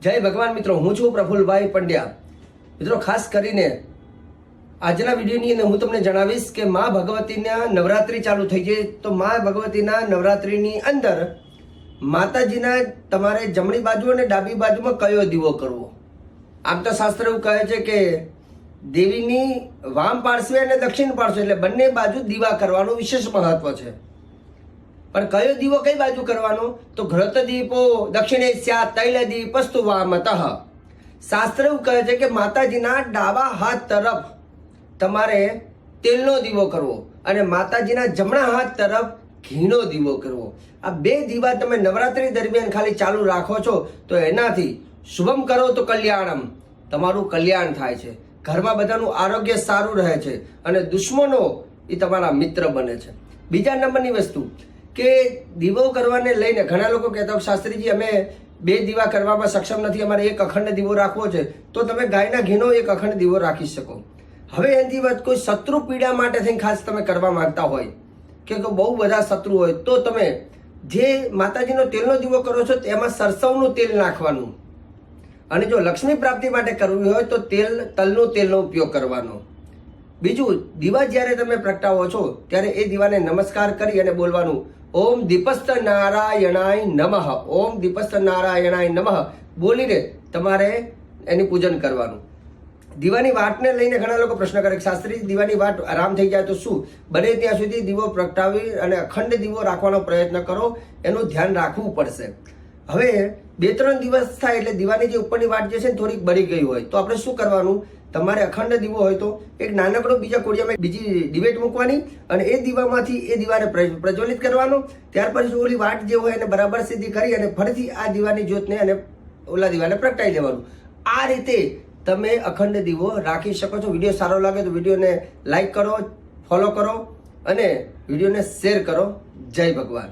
જય ભગવાન મિત્રો, હું છું પ્રફુલભાઈ પંડ્યા. મિત્રો, ખાસ કરીને આજના વિડીયોની અંદર હું તમને જણાવીશ કે માં ભગવતીના નવરાત્રી ચાલુ થઈ છે. તો માં ભગવતીના નવરાત્રીની અંદર માતાજીના તમારે જમણી બાજુ અને ડાબી બાજુમાં કયો દીવો કરવો. આમ તો શાસ્ત્ર એવું કહે છે કે દેવીની વામ પાર્શ્વે અને દક્ષિણ પાર્શ્વે એટલે બંને બાજુ દીવા કરવાનું વિશેષ મહત્વ છે. પણ કયો દીવો કઈ બાજુ કરવાનો? તો ઘૃત દીપો દક્ષિણે સ્યાત તૈલ દીપસ્તુ વામતઃ. શાસ્ત્ર એવું કહે છે કે માતાજીના ડાબા હાથ તરફ તમારે તેલનો દીવો કરવો અને માતાજીના જમણા હાથ તરફ ઘીનો દીવો કરવો. આ બે દીવા તમે નવરાત્રી દરમિયાન ખાલી ચાલુ રાખો છો તો એનાથી શુભમ કરો તો કલ્યાણમ, તમારું કલ્યાણ થાય છે. ઘરમાં બધાનું આરોગ્ય સારું રહે છે અને દુશ્મનો એ તમારા મિત્ર બને છે. બીજા નંબરની વસ્તુ કે દીવો કરવાને લઈને ઘણા લોકો કહેતા હોય શાસ્ત્રીજી અમે બે દીવા કરવામાં સક્ષમ નથી, અમારે એક અખંડ દીવો રાખવો છે. તો તમે ગાયના ઘીનો એક અખંડ દીવો રાખી શકો. હવે એની વાત કોઈ શત્રુ પીડા માટે થઈને ખાસ તમે કરવા માંગતા હોય કે બહુ બધા શત્રુ હોય તો તમે જે માતાજીનો તેલનો દીવો કરો છો તેમાં સરસવનું તેલ નાખવાનું. અને જો લક્ષ્મી પ્રાપ્તિ માટે કરવી હોય તો તલનો તેલનો ઉપયોગ કરવાનો. બીજું, દીવા જ્યારે તમે પ્રગટાવો છો ત્યારે એ દીવાને નમસ્કાર કરી અને બોલવાનું ઓમ દીપસ્થ નારાયણાય નમઃ, ઓમ દીપસ્થ નારાયણાય નમઃ બોલીને તમારે એની પૂજન કરવાનું. દીવાની વાટને લઈને ઘણા લોકો પ્રશ્ન કરે શાસ્ત્રી દીવાની વાટ આરામ થઈ જાય તો શું? બને ત્યાં સુધી દીવો પ્રગટાવી અને અખંડ દીવો રાખવાનો પ્રયત્ન કરો, એનું ધ્યાન રાખવું પડશે. હવે 2-3 દિવસ થાય એટલે દીવાની જે ઉપરની વાટ જે છે ને થોડીક બળી ગઈ હોય તો આપણે શું કરવાનું? તમારે અખંડ દીવો હોય તો એક નાનકડો બીજા કોડિયામાં બીજી ડિબેટ મૂકવાની અને એ દીવામાંથી એ દીવાને પ્રજ્વલિત કરવાનો. ત્યાર પછી ઓલી વાટ જે હોય એને બરાબર સીધી કરી અને ફરીથી આ દીવાની જ્યોતને અને ઓલા દીવાને પ્રગટાવી દેવાનું. આ રીતે તમે અખંડ દીવો રાખી શકો છો. વિડીયો સારો લાગે તો વિડીયોને લાઈક કરો, ફોલો કરો અને વિડીયોને શેર કરો. જય ભગવાન.